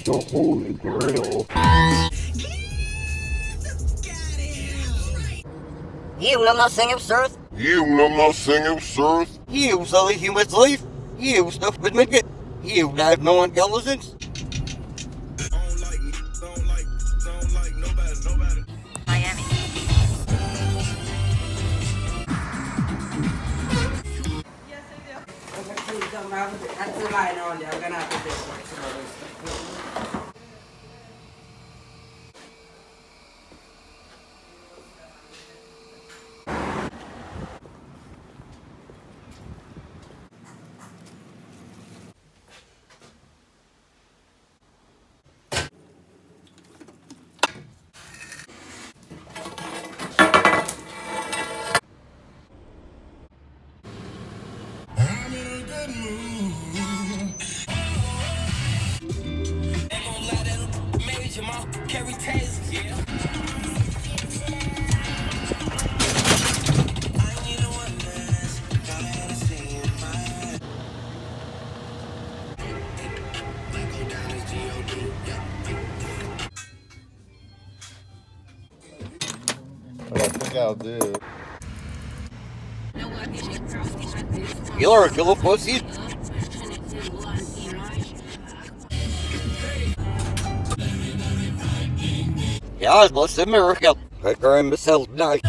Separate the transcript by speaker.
Speaker 1: the Holy Grail.
Speaker 2: You will not sing absurd.
Speaker 1: You know nothing absurd.
Speaker 2: You silly human slave. You stupid midget. You have no intelligence.
Speaker 3: Miami.
Speaker 4: Yes, I do. That's the line on there. I'm gonna have to do some other stuff.
Speaker 1: I think I'll do.
Speaker 2: You're a killer pussy. God bless America. I cry myself night.